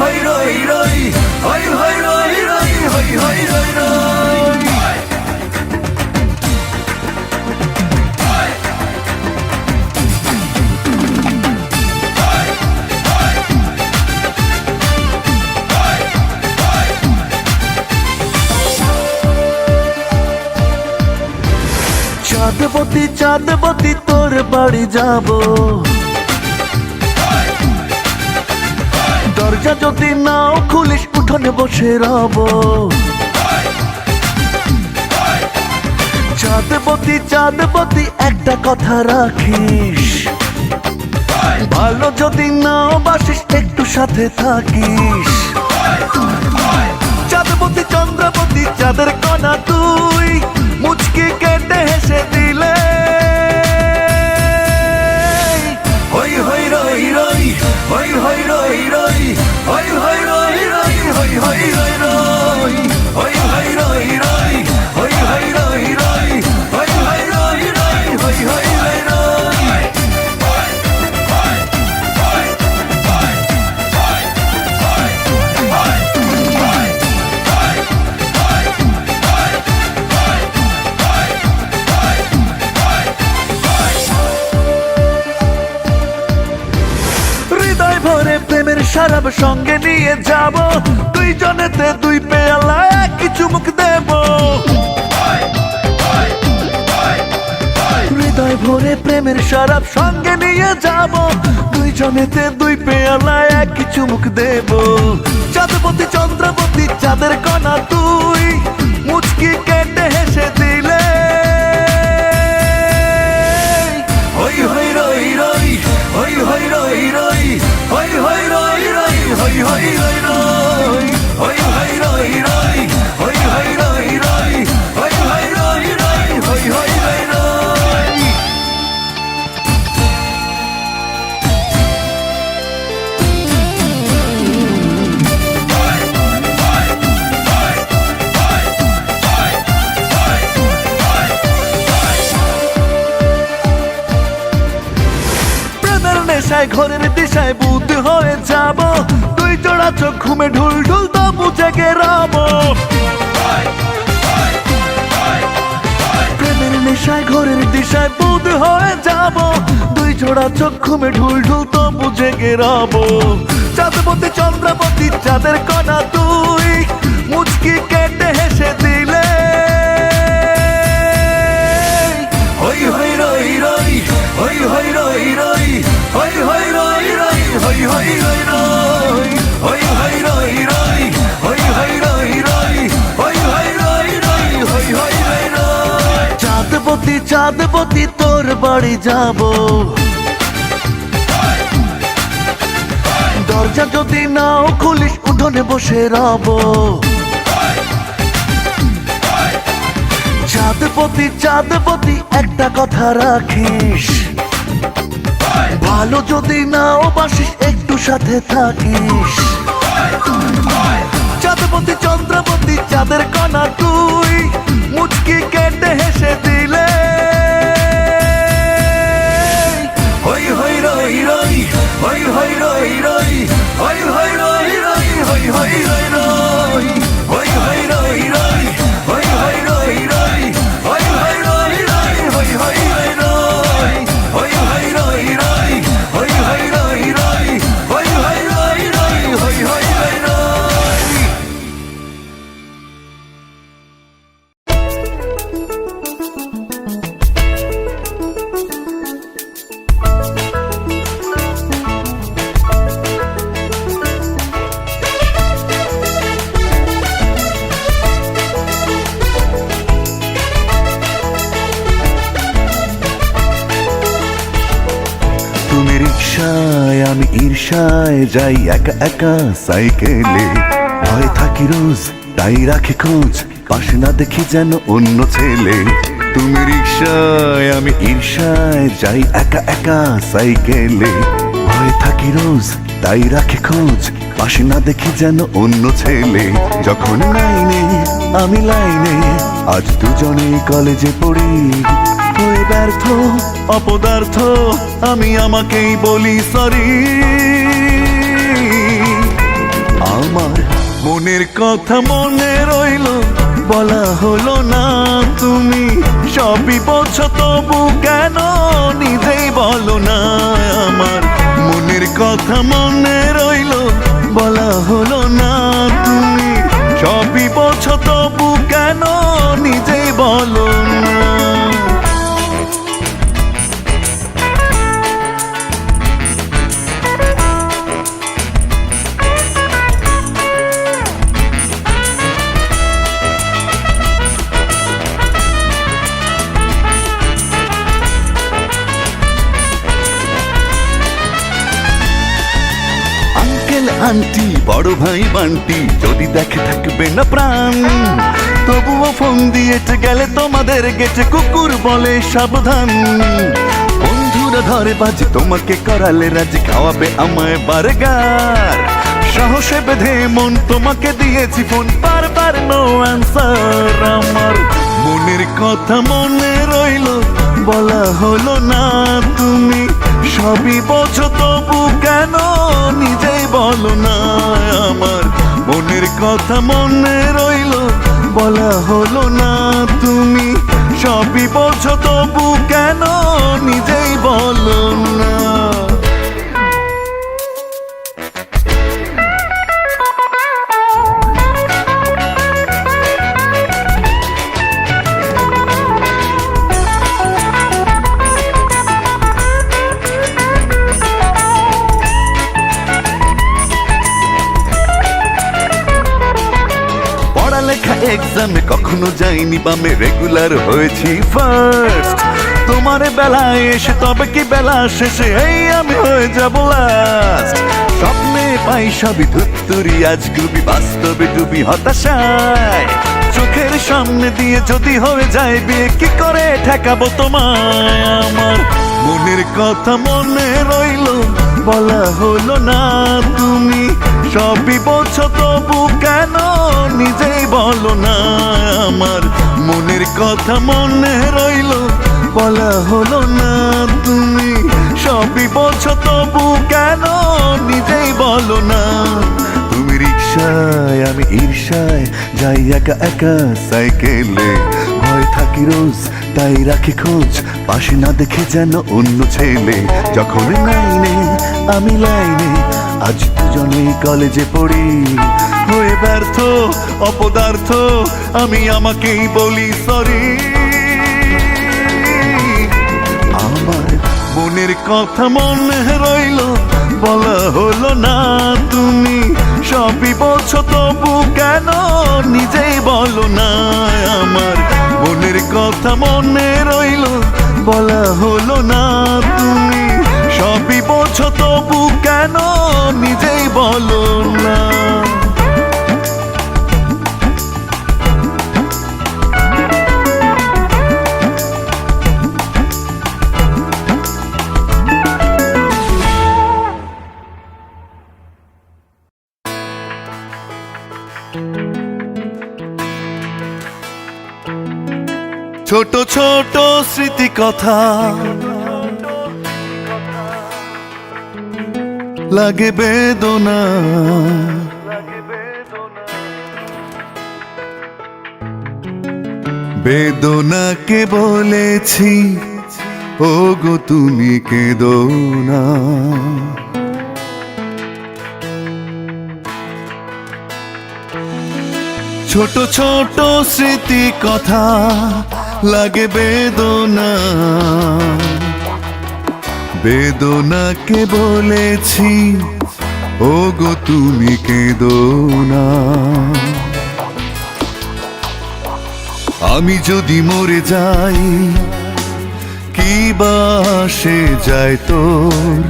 হই রই রই, হই হই রই রই, হই হই রই রই। চাঁদবতী চাঁদবতী তোর বাড়ি যাব, দরজা যদি নাও খুলিস উঠোনে বসে রব। চাঁদবতী চাঁদবতী একটা কথা রাখিস, ভালো যদি নাও বাসিস একটু সাথে থাকিস। চাঁদবতী চন্দ্রবতী চাঁদের কণা তুই, মুচকি কেটে হেসে দিলে হই হই রই রই, হই হই রই রই, হই হই রই রই, হই হই রই রই, হই হই রই রই, হই হই রই রই, হই হই রই রই, হই হই রই রই। প্রেমের শরাব সঙ্গে নিয়ে যাব, দুইজনেতে দুই পেয়ালা একই চুমুক দেব। হৃদয় ভরে প্রেমের শরাব সঙ্গে নিয়ে যাব, দুইজনেতে দুই পেয়ালা একই চুমুক দেব। চাঁদবতী চন্দ্রবতী চাঁদের কণা তুই, মুচকি কেটে হেসে দিলে হই হই রই রই, হই হই রই রই, হই হই রই রই, হই হই রই রই, হই হই রই রই, হই হই রই রই, হই হই রই রই, হই হই রই রই। নেশায় ঘরের দিশায় বুদ্ধ হয়ে যাব, তুই জোড়া চোখ ঘুমে ঢুল ঢুল তবু জেগে রব। প্রেমের নেশায় ঘরের দিশায় বুদ্ধ হয়ে যাব, দুই জোড়া চোখ ঘুমে ঢুল ঢুল তবু জেগে রব। চাঁদবতী চন্দ্রবতী চাঁদের কণা তুই, মুচকি কেটে হেসে দিলে হই হই রই রই, হই হই রই রই, হই হই রই রই, হই হই রই রই, হই হই রই রই, হই হই রই রই, হই হই রই রই, হই হই রই রই। চাঁদবতী চাঁদবতী তোর বাড়ি যাব, দরজা যদি নাও খুলিস উঠোনে বসে রব। চাঁদবতী চাঁদবতী একটা কথা রাখিস, ভালো যদি নাও বাসিস একটু সাথে থাকিস। চাঁদবতী চন্দ্রবতী চাঁদের কণা তুই, মুচকি কেটে হেসে দিলে হই হই রই রই, হই হই রই রই, হই হই রই রই, হই হই রই রই, হই হই রই রই, হই হই রই রই, হই হই রই রই, হই হই রই রই, হই হই রই রই, হই হই রই রই, হই হই রই রই, হই হই রই রই। আমি ঈর্ষায় যাই একা একা সাইকেলে, ভয় থাকি রোজ তাই রাখি খোঁজ, পাশে না দেখি যেন অন্য ছেলে। তুমি রিকশায় আমি ঈর্ষায় যাই একা একা সাইকেলে, ভয় থাকি রোজ তাই রাখি খোঁজ, পাশে না দেখি যেন অন্য ছেলে। যখন লাইনে আমি লাইনে, আজ দুজনেই কলেজে পড়ি, হয়ে ব্যর্থ অপদার্থ আমি আমাকেই বলি সরি। আমার মনের কথা মনে রইল, বলা হলো না তুমি সবই বোঝো তবু কেন নিজেই বলো না। আমার মনের কথা মনে রইল, বলা হলো না তুমি সবই বোঝো তবু কেন নিজেই বলো না। আন্টি বড় ভাই বান্টি যদি দেখে থাকবে না প্রাণ, তবুও ফোন দিয়েছে গেলে তোমাদের গেছে কুকুর বলে সাবধান। বন্ধুরা ধরে বাজে তোমাকে করালে রাজি, খাওয়াবে আমায় বার্গার, সাহসে বেঁধে মন তোমাকে দিয়েছি ফোন, বারবার নো অ্যান্সার। আমার মনের কথা মনে রইল, বলা হলো না তুমি সবই বোঝো তবু কেন নিজেই বলো না। আমার মনের কথা মনে রইল, বলা হলো না তুমি সবই বোঝো তবু কেন নিজেই বলো না। পড়ালেখা এক্সামে কখনো যাইনি বামে, রেগুলার হয়েছি ফার্স্ট। তোমার বেলায় এসে তবে কি বেলা শেষে এই আমি হয়ে যাব লাস্ট। স্বপ্নে পাই সবই ধুত্তুরি, আজ ডুবি বাস্তবে ডুবি হতাশায়। চোখের সামনে দিয়ে যদি হয়ে যায় বিয়ে, কি করে ঠেকাবো তোমায়। আমার মনের কথা মনে রইল, বলা হলো না তুমি সবই বোঝো তবু কেন নিজেই বলো না। আমার মনের কথা মনে রইল, বলা হলো না তুমি সবই বোঝো তবু কেন নিজেই বলো না। তুমি রিক্সায় আমি ঈর্ষায় যাই একা একা সাইকেলে, ভয় থাকি রোজ তাই রাখি খোঁজ, পাশে না দেখে যেন অন্য ছেলে। যখন নাইনে আমি লাইনে, আজ দুজনেই কলেজে পড়ি, হয়ে ব্যর্থ অপদার্থ আমি আমাকেই বলি সরি। আমার মনের কথা মনে রইল, বলা হলো না তুমি সবই বোঝো তবু কেন নিজেই বলো না। আমার মনের কথা মনে রইল, বলা হলো না তুমি সবই বোঝো তবু কেন নিজেই বলো না। ছোট ছোট স্মৃতি কথা লাগে বেদনা, বেদনাকে বলেছি ও গো তুমি কেঁদো না। ছোট ছোট স্মৃতি কথা লাগে বেদনা, বেদনাকে বলেছি ও গো তুমি কেঁদো না। আমি যদি মরে যাই কি বা সে যায় তোর,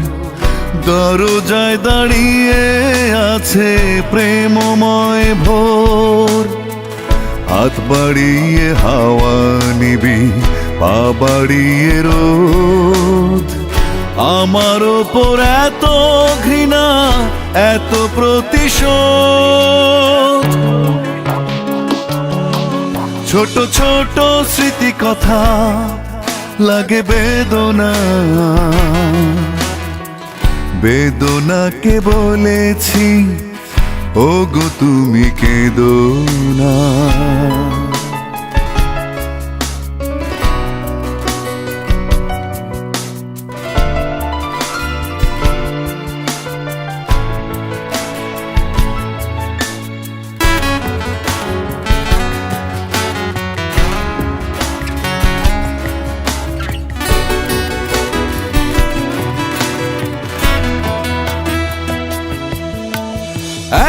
দরজায় দাঁড়িয়ে আছে প্রেমময় ভোর। হাত বাড়িয়ে হাওয়া নিবি, পা বাড়িয়ে রোদ, আমার ওপর এত ঘৃণা এত প্রতিশোধ। ছোট ছোট স্মৃতি কথা লাগে বেদনা, বেদনাকে বলেছি ও গো তুমি কেঁদো না।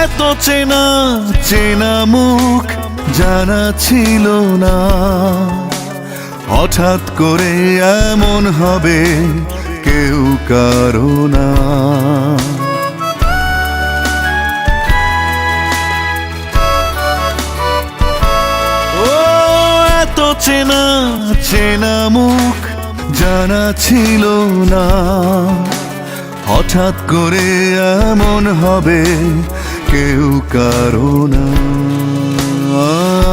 এত চেনা চেনা মুখ জানা ছিল না, হঠাৎ করে এমন হবে কেউ কারো না। ও এত চেনা চেনা মুখ জানা ছিল না, হঠাৎ করে এমন হবে কেউ কারো না।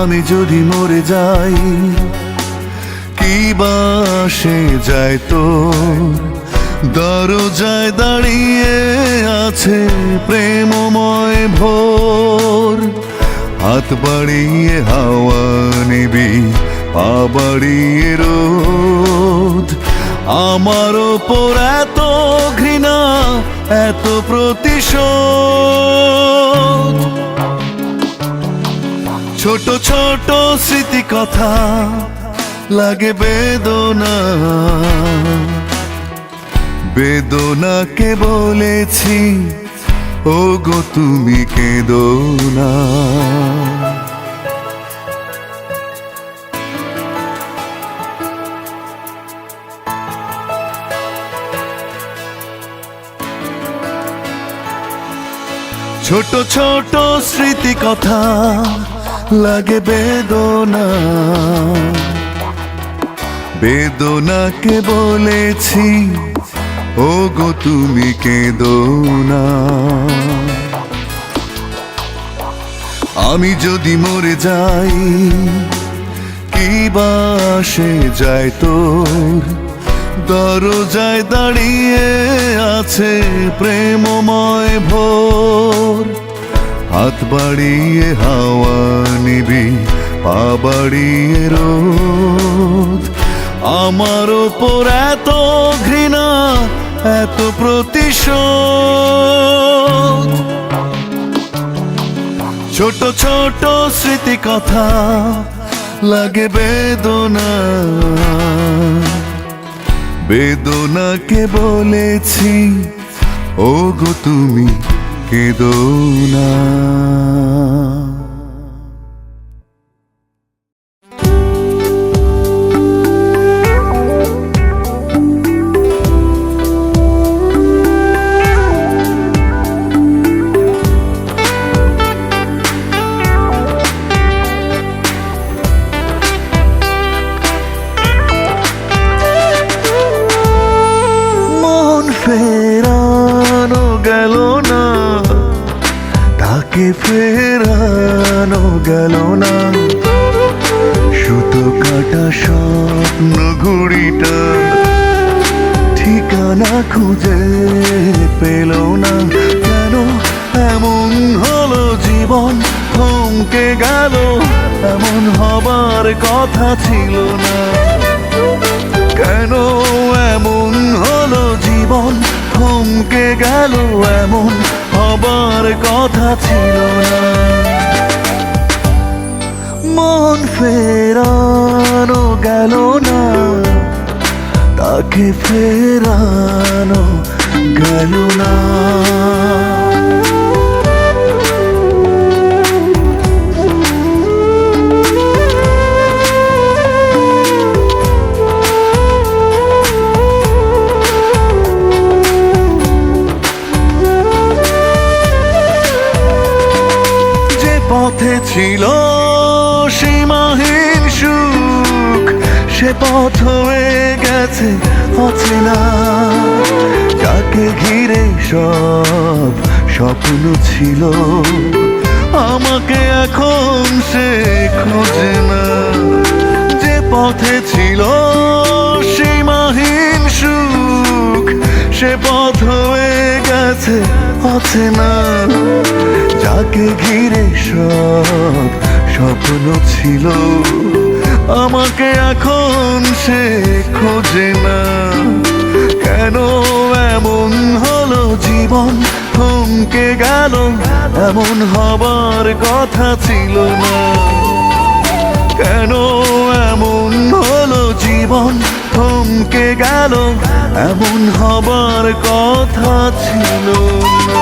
আমি যদি মরে যাই কি বাসে যায় তোর, দরজায় দাঁড়িয়ে আছে প্রেমময় ভোর। হাত বাড়িয়ে হাওয়া নিবি, পা বাড়িয়ে রোদ। আমার ওপর এত ঘৃণা, এত প্রতিশোধ। ছোট ছোট স্মৃতি কথা লাগে বেদনা, বেদনাকে বলেছি ও গো তুমি কেঁদো না। ছোট ছোট স্মৃতি কথা লাগে বেদনা, বেদনাকে বলেছি ও গো তুমি কেঁদো না। আমি যদি মরে যাই কি বাসে যায় তোর, দরজায় দাঁড়িয়ে আছে প্রেমময় ভোর। হাত বাড়িয়ে হাওয়া নিবি, পা বাড়িয়ে রোদ। আমার ওপর এত ঘৃণা, এত প্রতিশোধ। ছোট ছোট স্মৃতি কথা লাগে বেদনা, বেদনাকে বলেছি ও গো তুমি কেঁদো না। ফেরানো গেল না, তাকে ফেরানো গেল না। সুতো কাটা স্বপ্ন ঘুড়িটা ঠিকানা খুঁজে পেল না। কেন এমন হলো জীবন, থমকে গেল, এমন হবার কথা ছিল না। কেন এমন হলো জীবন, থমকে গেল, এমন হবার কথা ছিল না। মন ফেরানো গেল না, তাকে ফেরানো গেল না। পথে ছিল সীমাহীন সুখ, সে পথ হয়ে গেছে অচেনা। যাকে ঘিরে সব স্বপ্ন ছিল, আমাকে এখন সে খোঁজে না। যে পথে ছিল সীমাহীন সুখ, সে পথ হয়ে গেছে অচেনা। তাকে ঘিরে সব স্বপ্ন ছিল, আমাকে এখন সে খোঁজে না। কেন এমন হলো জীবন, থমকে গেল, এমন হবার কথা ছিল না। কেন এমন হলো জীবন, থমকে গেল, এমন হবার কথা ছিল না।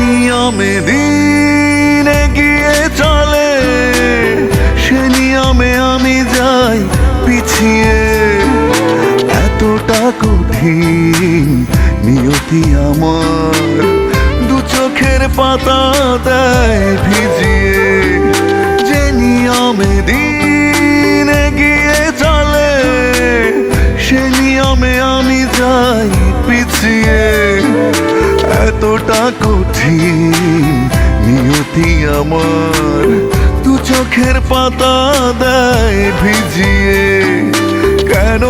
নিয়মে দিন এগিয়ে চলে, সে নিয়মে আমি যাই পিছিয়ে। এতটা কঠিন নিয়তি আমার, দু চোখের পাতা দেয় ভিজিয়ে। যে নিয়মে দিন এগিয়ে চলে, সে নিয়মে আমি যাই পিছিয়ে। এতটা কঠিন নিয়তি আমার, দু চোখের পাতা দেয় ভিজিয়ে। কেন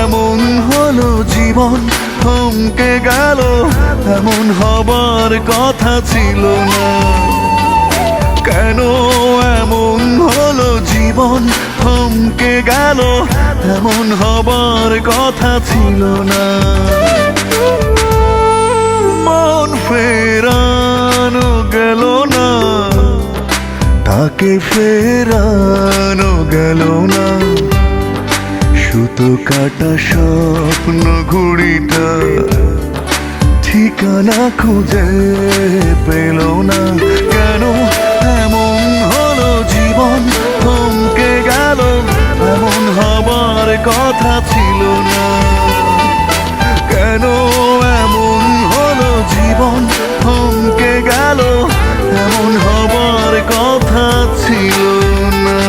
এমন হলো জীবন, থমকে গেল, এমন হবার কথা ছিল না। কেন এমন হলো জীবন, থমকে গেল, এমন হবার কথা ছিল না। মন ফেরানো গেল না, তাকে ফেরানো গেল না। সুতো কাটা স্বপ্ন ঘুড়িটা ঠিকানা খুঁজে পেল না। কেন এমন হলো জীবন, থমকে গেল, এমন হবার কথা ছিল না। কেন এমন হলো জীবন, থমকে গেল, এমন হবার কথা ছিল না।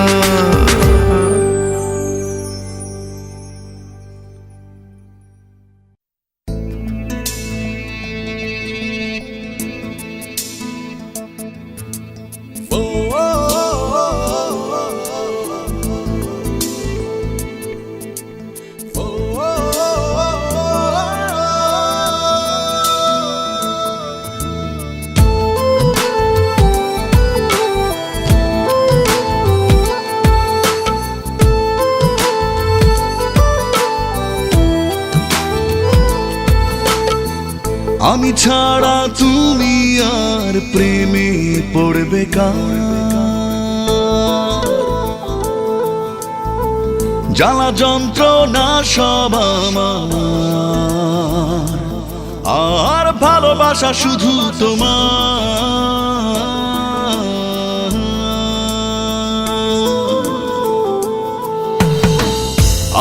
আমি ছাড়া তুমি আর প্রেমে পড়বে কার? জ্বালা যন্ত্রণা সব আমার, আর ভালোবাসা শুধু তোমার।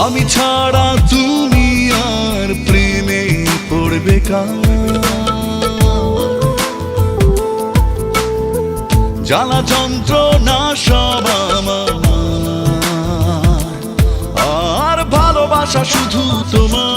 আমি ছাড়া তুমি আর প্রেমে পড়বে কার? জ্বালা যন্ত্রণা সব আমার, আর ভালোবাসা শুধু তোমার।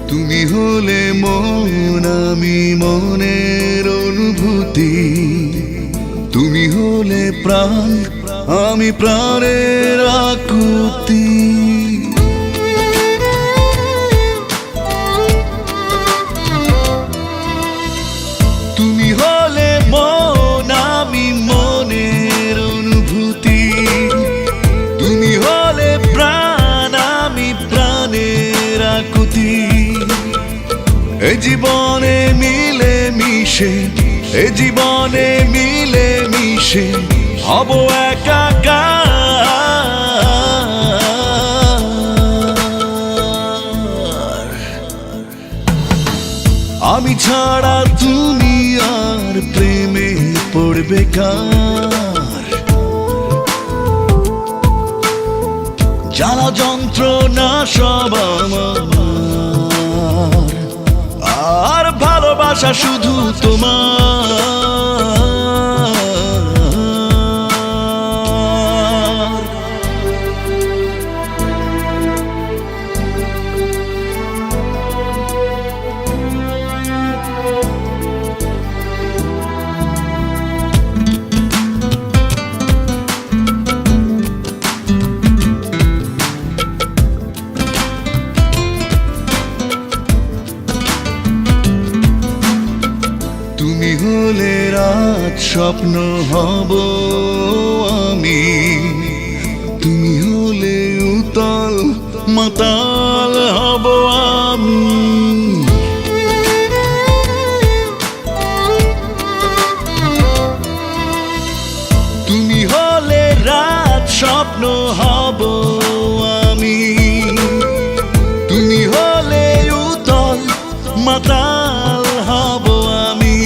তুমি হলে মন, আমি মনের অনুভূতি। তুমি হলে প্রাণ, আমি প্রাণের আকুতি। তুমি হলে মন, আমি মনের অনুভূতি। তুমি হলে প্রাণ, আমি প্রাণের আকুতি। এ জীবনে মিলে মিশে, এ জীবনে মিলে মিশে হব একাকার। ছাড়া তুমি আর প্রেমে পড়বে কার? জ্বালা যন্ত্রণা সব আমার, আর ভালোবাসা শুধু তোমার। তুমি হলে রাত স্বপ্ন হব আমি, তুমি হলে উতল মাতাল হব আমি। তুমি হলে রাত স্বপ্ন হব আমি, তুমি হলে উতল মাতাল হব আমি।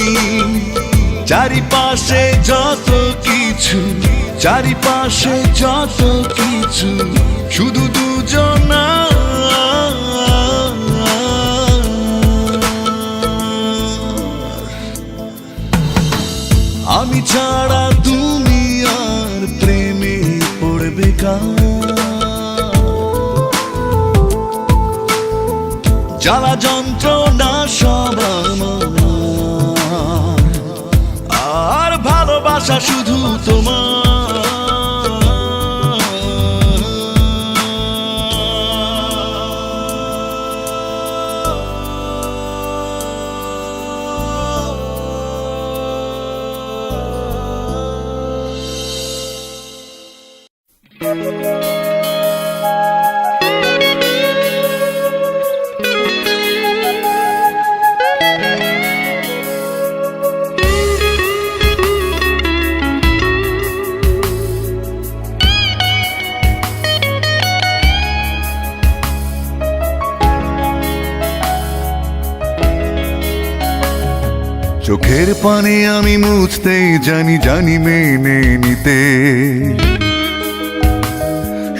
চারিপাশে যত কিছু, চারিপাশে যত কিছু, শুধু দুজনা। আমি ছাড়া তুমি আর প্রেমে পড়বে কার? জ্বালা যন্ত্রণা সব আমার, আর ভালোবাসা শুধু তোমার। চোখের পানে আমি মুছতে জানি, জানি মেনে নিতে,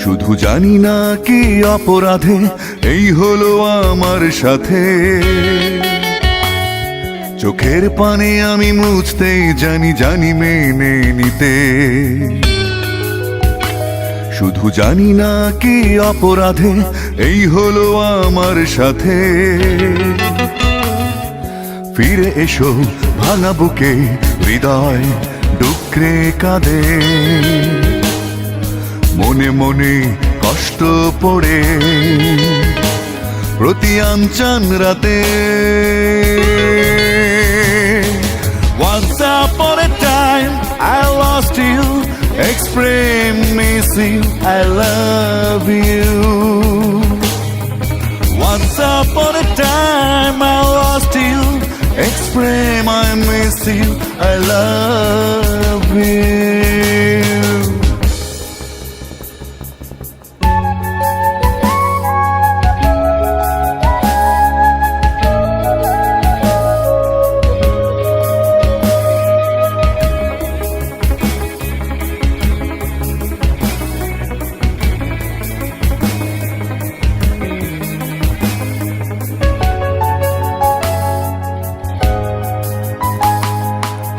শুধু জানি না কি অপরাধে এই হলো আমার সাথে। চোখের পানে আমি মুছতে জানি, জানি মেনে নিতে, শুধু জানি না কি অপরাধে এই হলো আমার সাথে। ফিরে এসো ভাঙা বুকে, হৃদয় ডুকরে কাঁদে, মনে মনে কষ্ট পড়ে প্রতি আনচান রাতে। Once upon a time I lost you, explain miss you, I love you. Once upon a time I lost you, explain I miss you, I love you.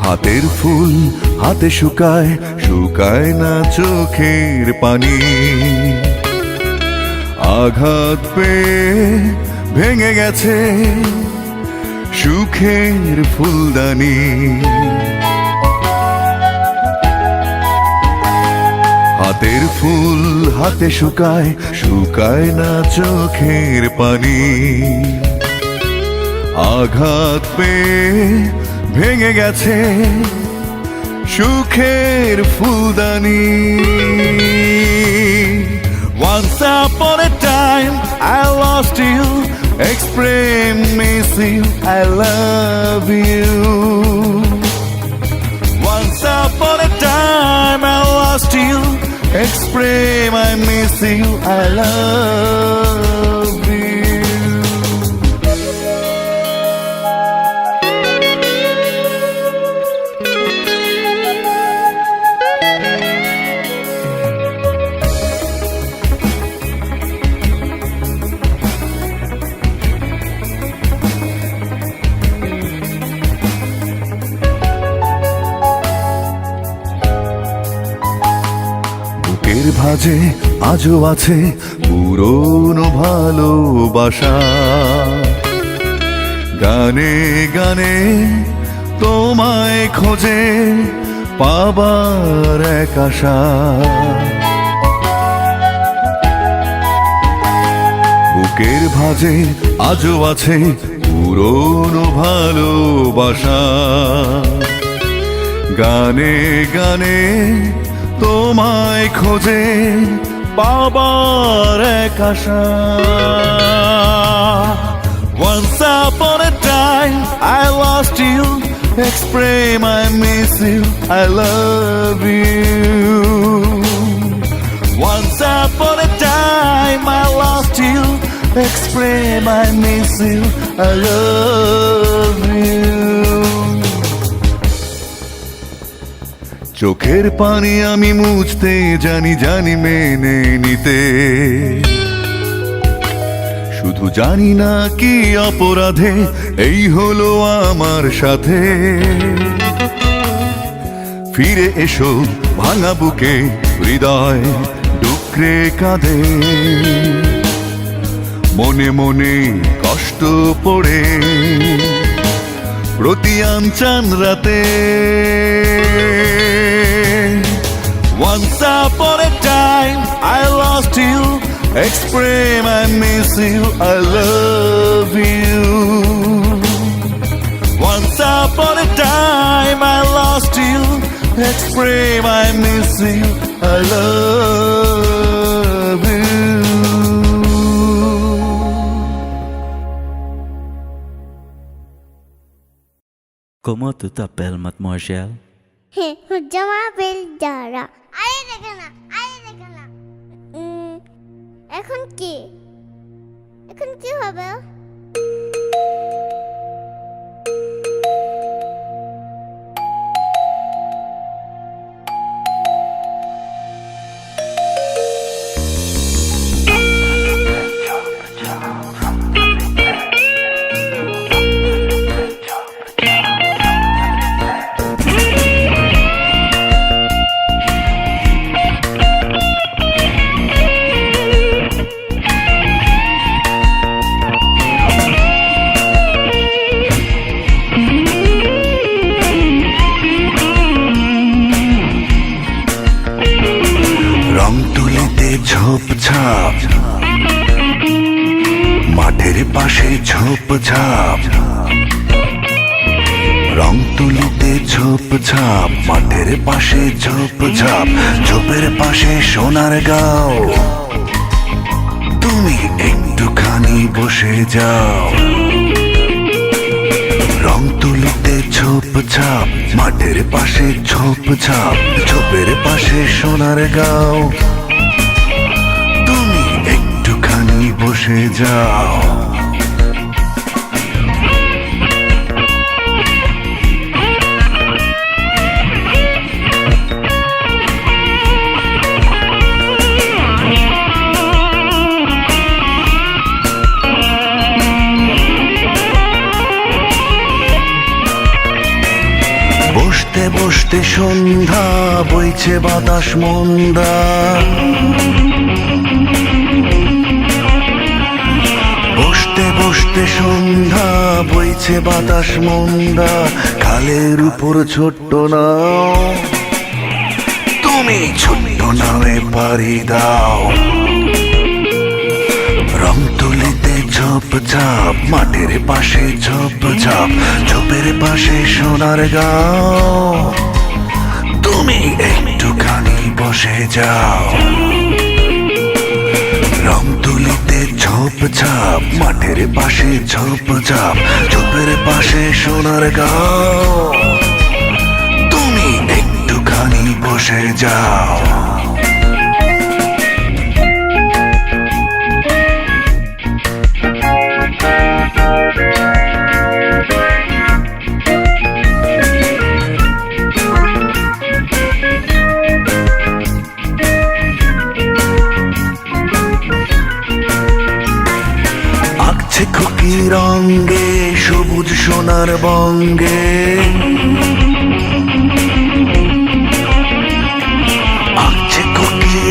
হাতের ফুল হাতে শুকায়, শুকায় না চোখের পানি। আঘাত পেয়ে ভেঙে গেছে সুখের ফুলদানি। হাতের ফুল হাতে শুকায়, শুকায় না চোখের পানি। আঘাত পেয়ে ভেঙে গেছে সুখের ফুলদানি। Once upon a time I lost you, explain miss you, I love you. Once upon a time I lost you, explain I miss you, I love you. বুকের ভাঁজে আজও আছে পুরনো ভালোবাসা। গানে গানে তোমায় খোঁজে পাবার এক আশা। বুকের ভাঁজে আজও আছে পুরনো ভালোবাসা। গানে গানে তোমায় খোঁজে পাবার এক আশা। Once upon a time I lost you, explain I miss you, I love you. Once upon a time I lost you, explain I miss you, I love you. চোখের পানি আমি মুছতে জানি, জানি মেনে নিতে, শুধু জানি না কি অপরাধে এই হলো আমার সাথে। ফিরে এসো ভাঙা বুকে, হৃদয় ডুকরে কাঁদে, মনে মনে কষ্ট পড়ে প্রতি আনচান রাতে। Once upon a time I lost you, explain I miss you, I love you. Once upon a time I lost you, explain I miss you, I love you. Comment tu t'appelles, mademoiselle? Je m'appelle Dara. আরে দেখে না, আরে দেখে না। এখন কি? এখন কি হবে? ঝোপঝাপ মাঠের পাশে ঝোপঝাপ, রং তুলিতে ঝোপঝাপ মাঠের পাশে ঝোপঝাপ, ঝোপের পাশে সোনার গাও, তুমি একটুখানি বসে যাও। রং তুলিতে ঝোপঝাপ মাঠের পাশে ঝোপঝাপ, ঝোপের পাশে সোনার গাও, তুমি একটুখানি বসে যাও। বসতে বসতে সন্ধ্যা বইছে বাতাস মন্দা, বসতে বসতে সন্ধ্যা বইছে বাতাস মন্দা, খালের উপর ছোট্ট নাও, তুমি ছোট্ট নামে পাড়ি দাও। রং তুলিতে ঝোপঝাপ মাঠের পাশে ঝোপঝাপ, ঝোপের পাশে সোনার গাও, তুমি একটুখানি বসে যাও। রং তুলিতে ঝোপঝাপ মাঠের পাশে ঝোপঝাপ, ঝোপের পাশে সোনার গাও, তুমি একটুখানি বসে যাও। খুকি রঙে সবুজ সোনার বঙ্গে, আঁকছে খুকি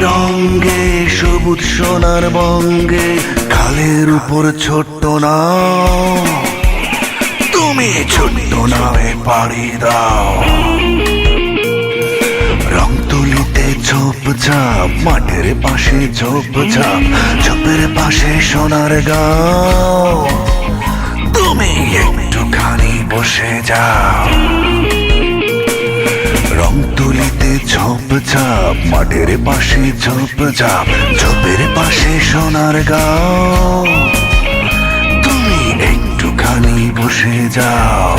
নিখুঁত সোনার বঙ্গে খালের উপর ছোট্ট নাও, তুমি ছোট্ট নামে পাড়ি দাও। রংতুলিতে ঝোপঝাপ, মাঠের পাশে ঝোপঝাপ, ঝোপের পাশে সোনার গাঁও, তুমি একটুখানি বসে যাও। রংতুলিতে ঝোপঝাপ, মাঠের পাশে ঝোপঝাপ, ঝোপের পাশে সোনার গাঁও, তুমি একটুখানি বসে যাও।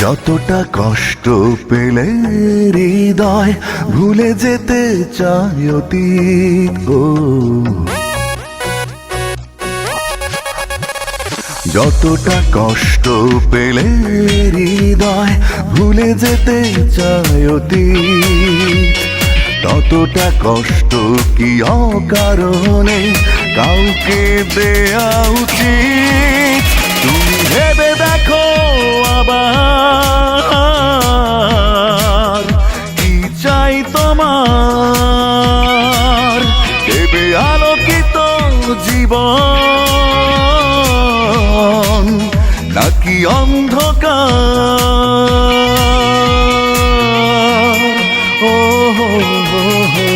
যতটা কষ্ট পেলে হৃদয় ভুলে যেতে চায় অতীত গো, যতটা কষ্ট পেলে হৃদয় ভুলে যেতে চায় অতীত, ততটা কষ্ট কি অকারণে কাউকে দেয়া উচিত? তুমি ভেবে দেখো আবার, কি চাই তোমার? দেবে আলোকিত জীবন নাকি অন্ধকার? ও হো হো হো।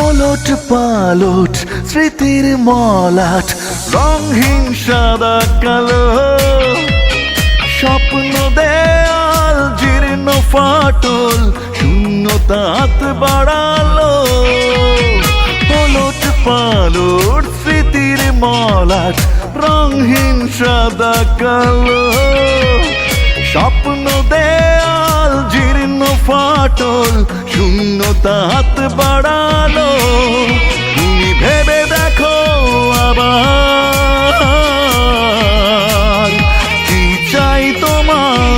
ওলট পালট স্মৃতির মলাট, রংহীন সাদা কালো স্বপ্ন দেয়াল, জীর্ণ ফাটল, শূন্যতা হাত বাড়ালো। ওলট পালট স্মৃতির মলাট, রংহীন সাদা কালো স্বপ্ন দেয়াল, জীর্ণ ফাটল, শূন্যতা হাত বাড়ালো। তুমি ভেবে দেখো আবার, কি চাই তোমার?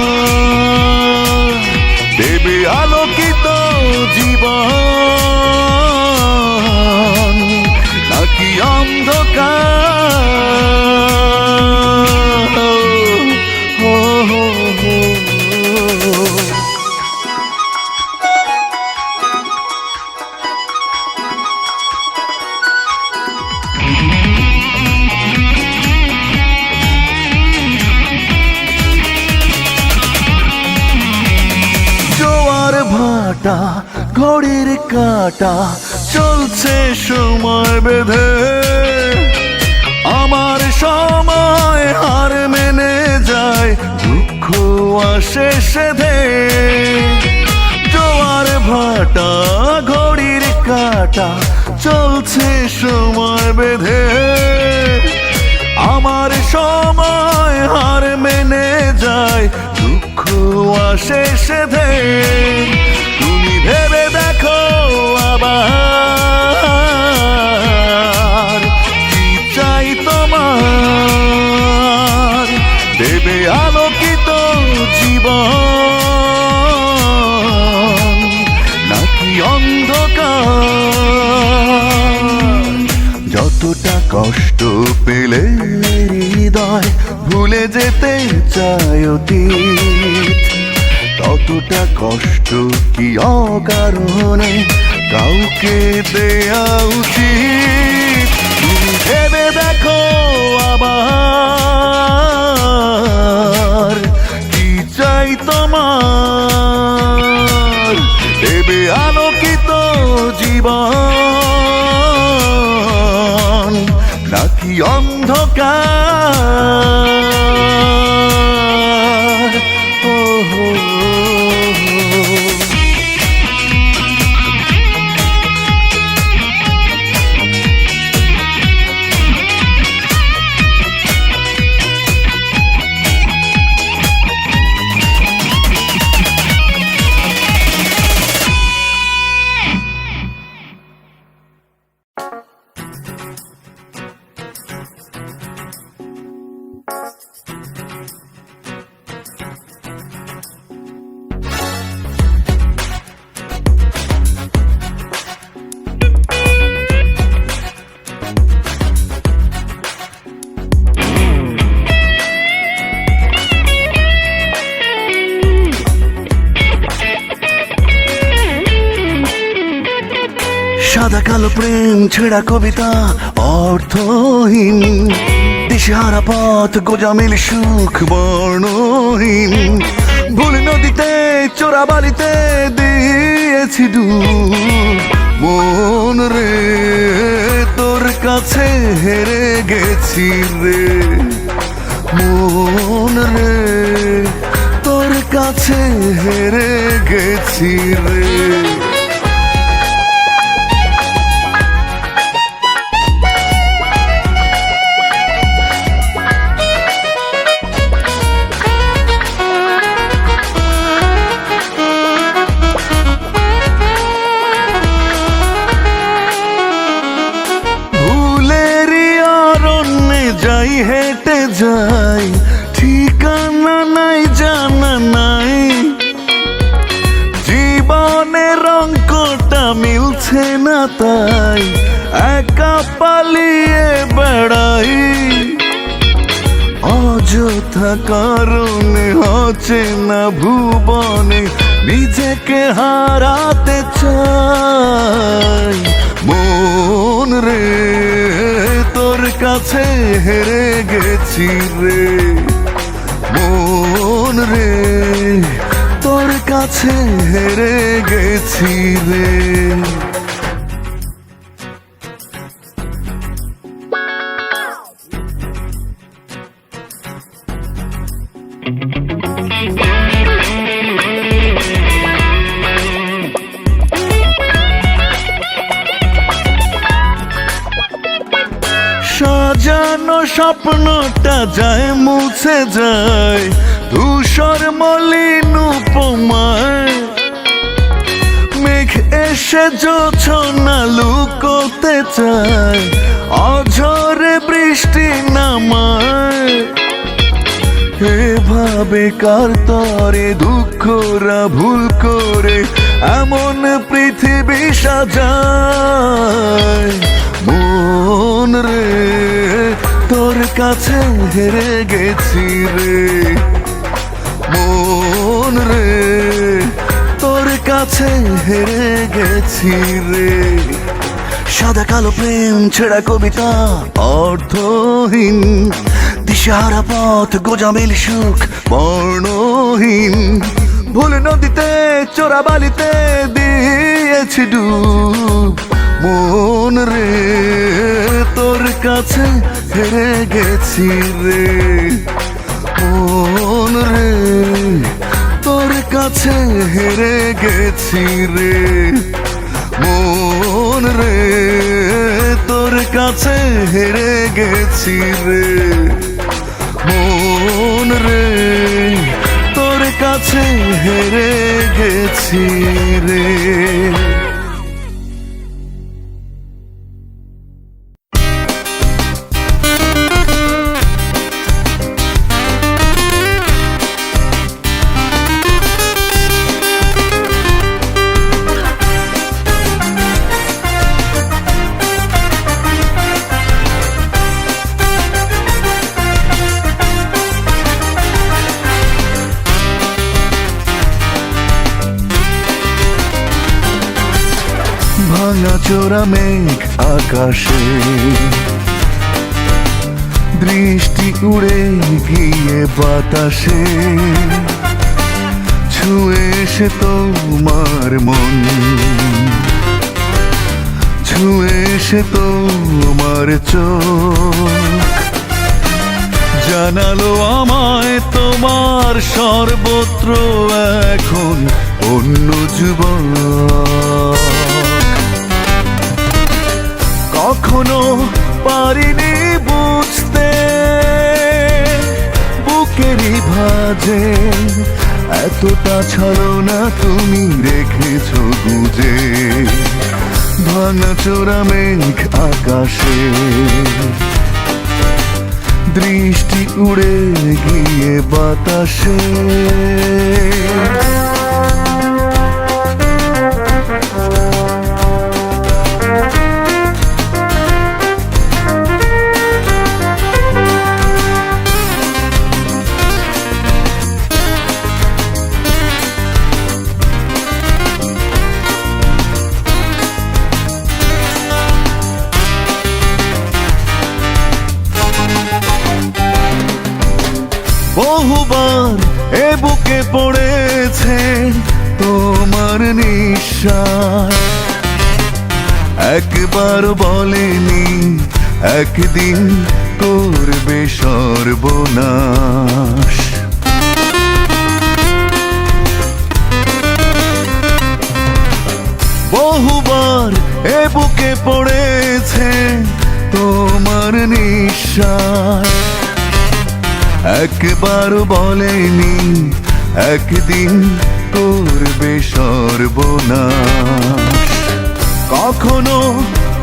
দেবে আলোকিত জীবন নাকি অন্ধকার? ও হো হো। জোয়ার ভাটা, ঘড়ির কাঁটা চলছে সময় বেঁধে, আমার সময় হার মেনে যায়, দুঃখ আসে সেধে। জোয়ার ভাটা, ঘড়ির কাঁটা চলছে সময় বেঁধে, আমার সময় হার মেনে যায়, দুঃখ আসে সেধে। তুমি ভেবে দেখো আবার, কি চাই তোমার? দেবে আলোকিত জীবন নাকি অন্ধকার? যতটা কষ্ট পেলে হৃদয় ভুলে যেতে চায় অতীত, ততটা কষ্ট কি অকারণে কাউকে দেয়া উচিত? তুমি ভেবে দেখো আবার, কি চাই তোমার? সাদা কালো প্রেম ছেঁড়া কবিতা অর্থহীন, দিশেহারা পথ গোজামিল সুখ বর্ণহীন। ভুল নদীতে চোরা বালিতে দিয়েছি ডুব, মন রে তোর কাছে হেরে গেছি রে, মন রে তোর কাছে হেরে গেছি রে। যাই হেঁটে যাই, ঠিকানা নাই জানা নাই, জীবনের অঙ্কটা মিলছে না তাই একা পালিয়ে বেড়াই। অযথা কারণে হচ্ছে না ভুবনে নিজেকে হারাতে চাই, মন রে তোর কাছে হেরে গেছি রে, মন রে তোর কাছে হেরে গেছি রে। সাজানো স্বপ্নটা যায় মুছে যায় ধূসর মলিন উপমায়, মেঘ এসে জোছনা লুকোতে চায় অঝরে বৃষ্টি নামায়। এভাবে কার তরে দুঃখরা ভুল করে এমন পৃথিবী সাজায়, মন রে তোর কাছে হেরে গেছি রে, মন রে তোর কাছে হেরে গেছি রে। সাদা কালো প্রেম ছেঁড়া কবিতা অর্থহীন, দিশেহারা পথ গোজামিল সুখ বর্ণহীন। ভুল নদীতে চোরা বালিতে দিয়েছি ডুব, মন রে তোর কাছে হেরে গেছি রে, মন রে তোর কাছে হেরে গেছি রে, মন রে তোর কাছে হেরে গেছি রে, মন রে তোর কাছে হেরে গেছি রে। ভাঙা চোরা মেঘ আকাশে, দৃষ্টি উড়ে গিয়ে বাতাসে, ছুঁয়ে এসে তোমার মন, ছুঁয়ে এসে তোমার চোখ, জানালো আমায় তোমার সর্বত্র এখন অন্য জীবন। কখনো পারিনি বুঝতে বুকেরই ভাঁজে এতটা ছলনা তুমি রেখেছো গুজে। ভাঙা চোরা মেঘ আকাশে, দৃষ্টি উড়ে গিয়ে বাতাসে, এ বুকে পড়েছে তোমার নিঃশ্বাস। একবার বলেনি একদিন করবে সর্বনাশ। বহুবার এ বুকে পড়েছে তোমার নিঃশ্বাস। একবার বলেনি একদিন করবে সর্বনাশ। কখনো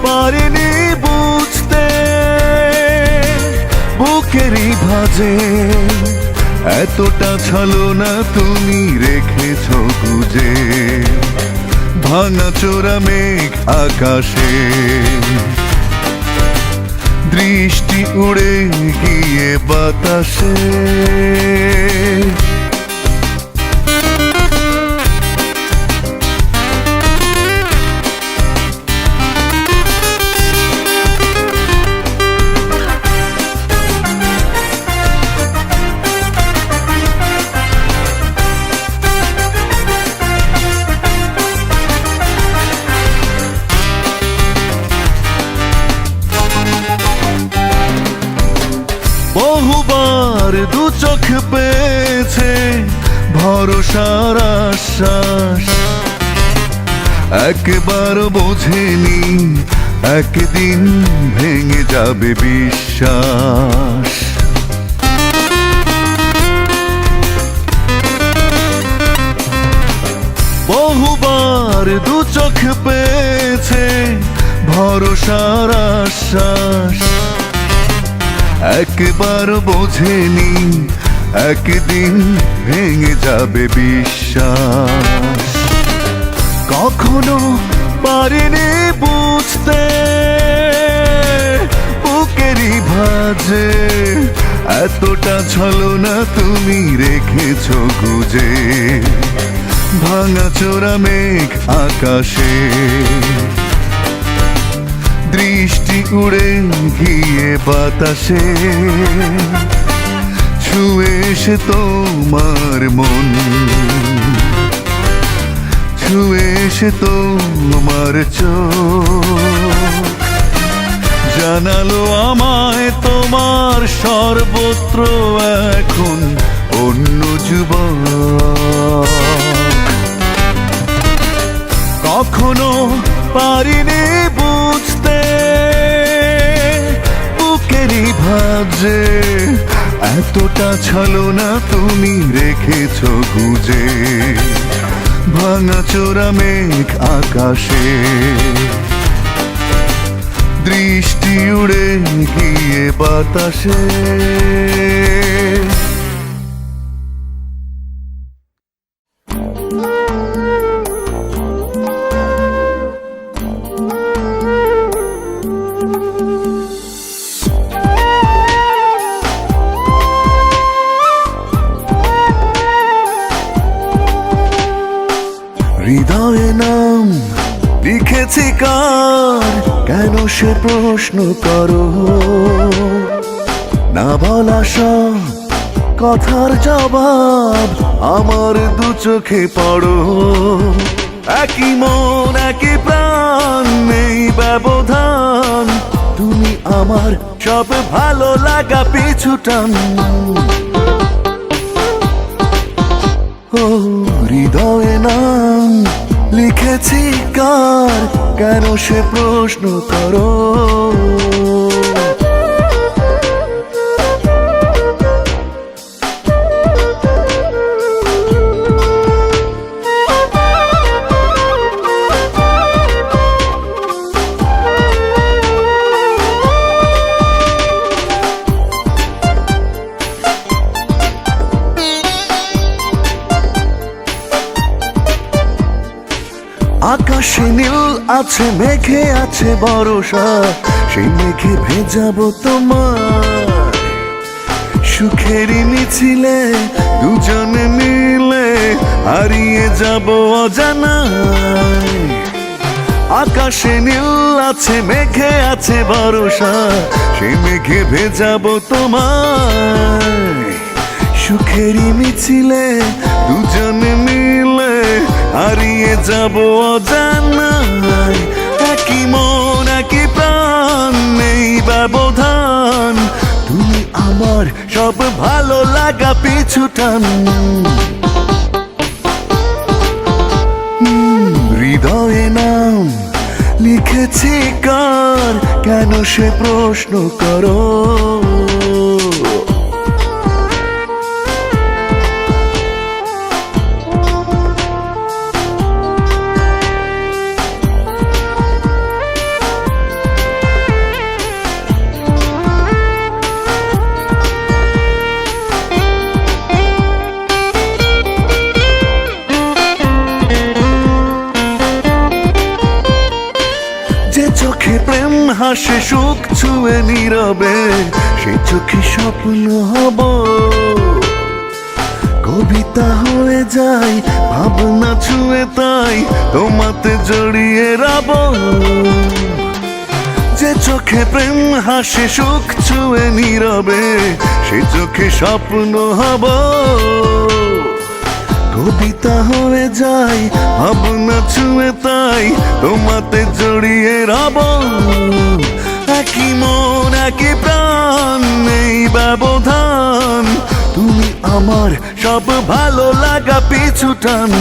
পারিনি বুঝতে বুকেরই ভাঁজে এতটা ছলনা তুমি রেখেছ গুজে। ভাঙাচোরা মেঘ আকাশে দৃষ্টি উড়ে গিয়ে বাতাসে। বহুবার দু চোখ পেয়েছে ভরসার আশ্বাস। একবার বোঝেনি একদিন ভেঙে যাবে বিশ্বাস। বহুবার দু চোখ পেয়েছে ভরসার আশ্বাস। একবার বোঝেনি একদিন ভেঙে যাবে বিশ্বাস। কখনো পারিনি বুঝতে বুকেরই ভাঁজে এতটা ছলনা তুমি রেখেছ গুজে। ভাঙাচোরা মেঘ আকাশে দৃষ্টি উড়ে গিয়ে বাতাসে। ছুঁয়ে এসে তোমার মন, ছুঁয়ে এসে তোমার চোখ জানালো আমায় তোমার সর্বত্র এখন অন্য যুবক। কখনো পারিনি বুঝতে বুকেরই ভাঁজে এতটা ছলনা তুমি রেখেছ গুজে। ভাঙাচোরা মেঘ আকাশে দৃষ্টি উড়ে গিয়ে বাতাসে। হৃদয়ে নাম লিখেছি কার, কেন সে প্রশ্ন করো। না বলা সব কথার জবাব আমার দু চোখে পড়ো। একই মন একই প্রাণ নেই ব্যবধান, তুমি আমার সব ভালো লাগা পিছুটান। ও হৃদয়ে নাম লিখেছি কার, কেন সে প্রশ্ন করো। আকাশে নীল আছে, মেঘে আছে ভরসা, সেই মেঘে ভেজাবো তোমার। সুখেরই মিছিলে দুজনে মিলে হারিয়ে যাব অজানায়। আকাশে নীল আছে, মেঘে আছে ভরসা, সেই মেঘে ভেজাবো তোমার। সুখেরই মিছিলে দুজনে মিলে হারিয়ে যাব অজানায়। একই মন একই প্রাণ নেই ব্যবধান, তুমি আমার সব ভালো লাগা পিছু টান। হৃদয়ে নাম লিখেছি কার, কেন সে প্রশ্ন করো। যে চোখে প্রেম হাসে সুখ ছুঁয়ে নীরবে, সে চোখে স্বপ্ন হব। কবিতা হয়ে যায় ভাবনা ছুঁয়ে, তাই তোমাতে জড়িয়ে রব। যে চোখে প্রেম হাসে সুখ ছুঁয়ে নীরবে, সে চোখে স্বপ্ন হব। কবিতা হয়ে যায় ভাবনা ছুঁয়ে, তাই তোমাতে জড়িয়ে রব। একই মন একই প্রাণ নেই ব্যবধান, তুমি আমার সব ভালো লাগা পিছু টান।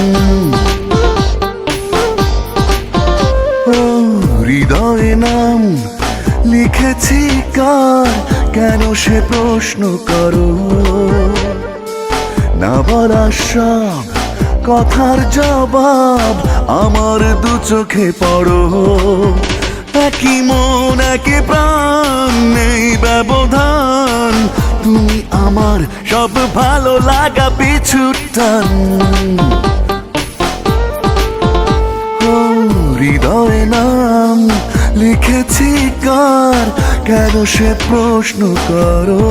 ও হৃদয়ে নাম লিখেছি কার, কেন সে প্রশ্ন করো। না বলা সব কথার জবাব আমার দু চোখে পড়ো। একই মন একই প্রাণ নেই ব্যবধান, তুমি আমার সব ভালো লাগা পিছু টান। ও হৃদয়ে নাম লিখেছি কার, কেন সে প্রশ্ন করো।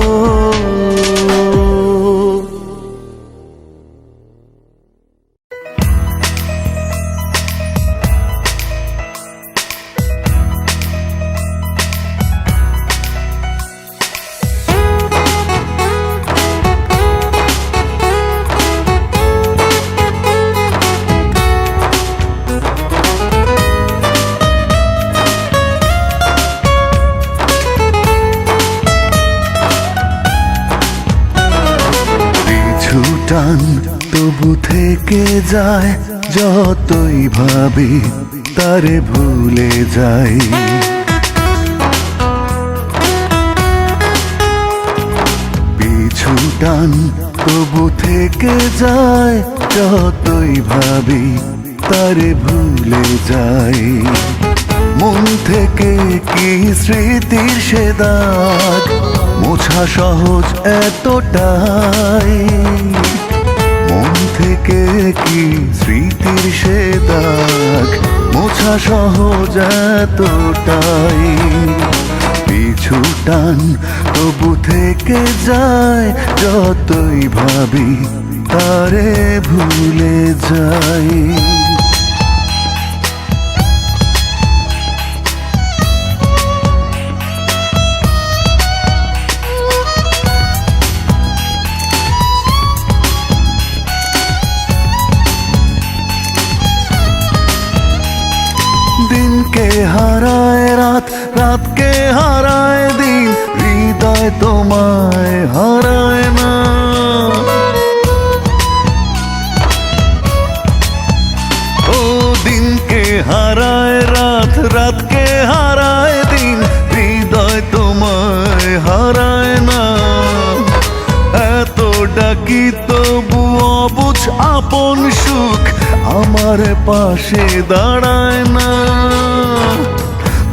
টান তবু থেকে যায়, যতই ভাবি তারে ভুলে যাই। পিছু টান তবু থেকে যায়, যতই ভাবি তারে ভুলে যাই। মন থেকে কি স্মৃতির সে দাগ মোছা সহজ এতটাই। মন থেকে কি স্মৃতির সে দাগ মোছা সহজ এতটাই। পিছু টান তবু থেকে যায়, যতই ভাবি তারে ভুলে যাই। দিনকে হারায় রাত, রাতকে হারায় দিন, হৃদয় তোমায় হারায় না। ও দিনকে হারায় রাত, রাতকে হারায় দিন, হৃদয় তোমায় হারায় না। এত ডাকি তবু অবুঝ আপন সুখ আমার পাশে দাঁড়ায় না।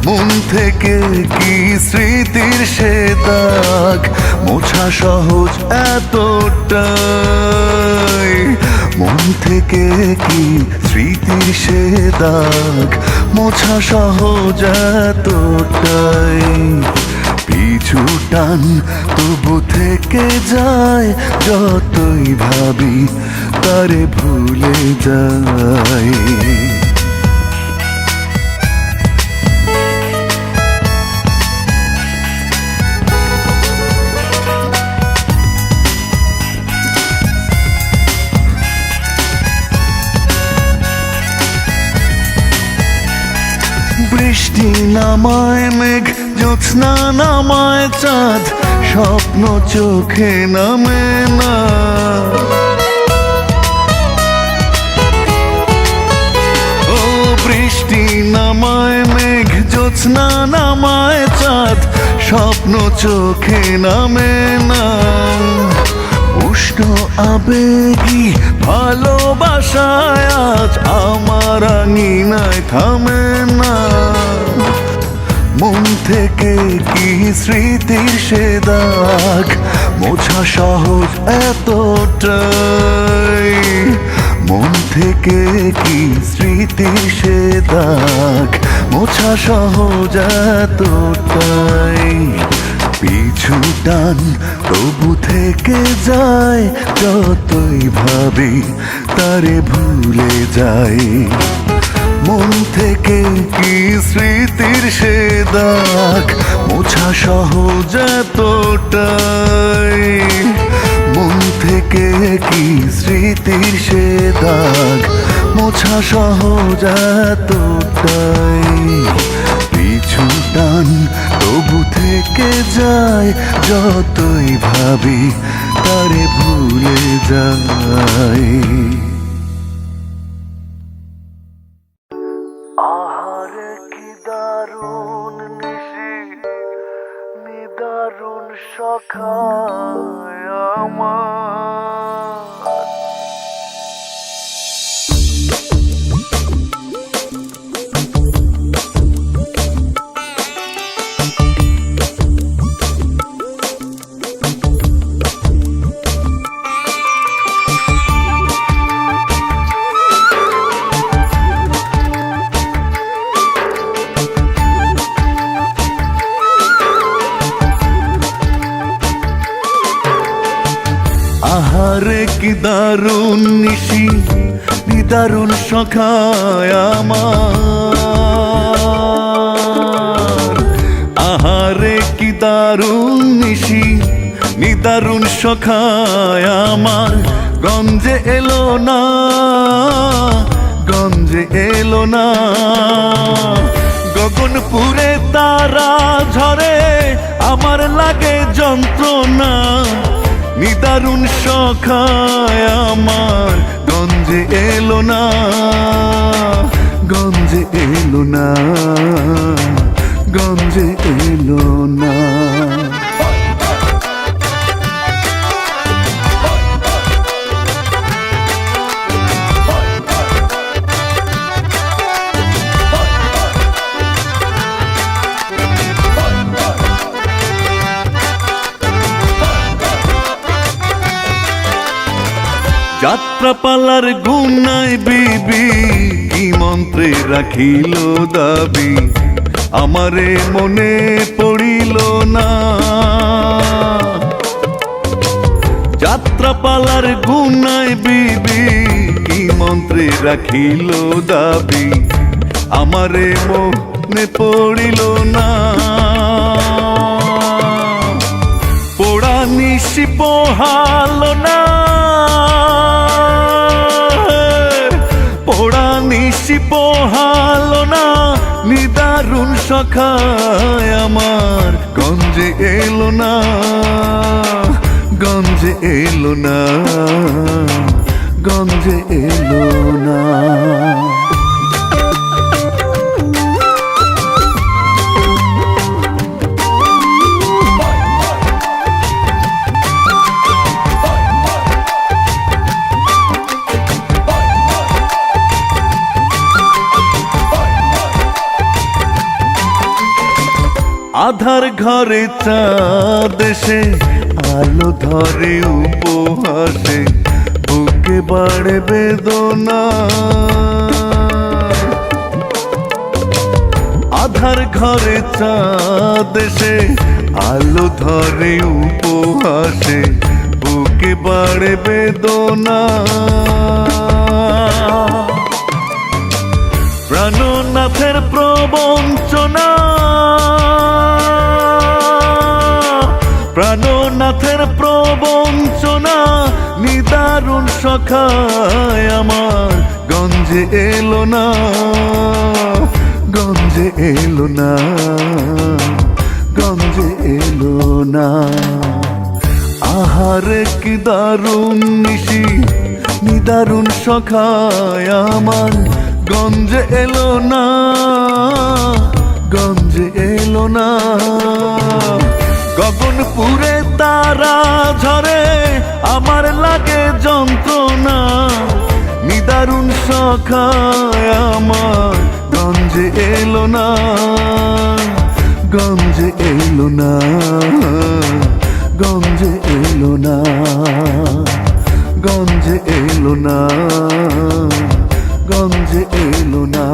মন থেকে কি স্মৃতির সে দাগ মোছা সহজ এতটাই। মন থেকে কি স্মৃতির সে দাগ মোছা সহজ এতটাই। পিছু টান তবু থেকে যায়, যতই ভাবি তারে ভুলে যাই। বৃষ্টি নামায় মেঘ, জ্যোৎস্না নামায় চাঁদ, স্বপ্ন চোখে নামে না। ও বৃষ্টি নামায় মেঘ, জ্যোৎস্না নামায় চাঁদ, স্বপ্ন চোখে নামে না। উষ্ণ আবেগী ভালোবাসায় আজ আমার আঙিনায় থামে না। মন থেকে কি স্মৃতির সে দাগ, মোছা সহজ এতটাই। মন থেকে কি স্মৃতির সে দাগ, মোছা সহজ এতটাই। পিছু টান তবু থেকে যায়, যতই ভাবি তারে ভুলে যাই। মন থেকে কি স্মৃতির সে দাগ, মোছা সহজ এতটাই। মন থেকে কি স্মৃতির সে দাগ, মোছা সহজ এতটাই। পিছু টান তবু থেকে যায়, যতই ভাবি তারে ভুলে যাই। আহারে কি দারুণ নিশি, নিদারুণ সখায় আমার। আহারে কি দারুণ নিশি, নিদারুণ সখায় আমার। আহারে কি দারুণ নিশি, নিদারুণ সখায় আমার। গঞ্জে এলো না, গঞ্জে এলো না। গগনপুরে তারা ঝরে, আমার লাগে যন্ত্রণা। নিদারুণ সখায় আমার, গঞ্জে এলো না, গঞ্জে এলো না, গঞ্জে এলো না। যাত্রাপালার গুনায় বিবি, কি মন্ত্রে রাখিল দাবি, আমারে মনে পড়িল না। যাত্রাপালার গুনায় বিবি, কি মন্ত্রে রাখিল দাবি, আমারে মনে পড়িল না। পোড়া নিশি পোহালো না, পোড়া নিশি পোহালো না। নিদারুণ সখায় আমার, গঞ্জে এলো না, গঞ্জে এলো না, গঞ্জে এলো না। আধার ঘরে চাঁদ এসে আলো ধরে উপহাসে, বুকে বাড়ে বেদনা। আধার ঘরে চাঁদ এসে আলো ধরে উপহাসে, বুকে বাড়ে বেদনা। প্রাণনাথের প্রবঞ্চনা, প্রাণনাথের প্রবঞ্চনা। নিদারুণ সখায় আমার, গঞ্জে এলো না, গঞ্জে এলো না, গঞ্জে এলো না। আহারে কি দারুণ নিশি, নিদারুণ সখায় আমার, গঞ্জে এলো না, গঞ্জে এলো না। গগনপুরে তারা ঝরে, আমার লাগে যন্ত্রণা, নিদারুণ সখায় আমার, গঞ্জে এলো না, গঞ্জে এলো না, গঞ্জে এলো না, গঞ্জে এলো না, গঞ্জে এলো না।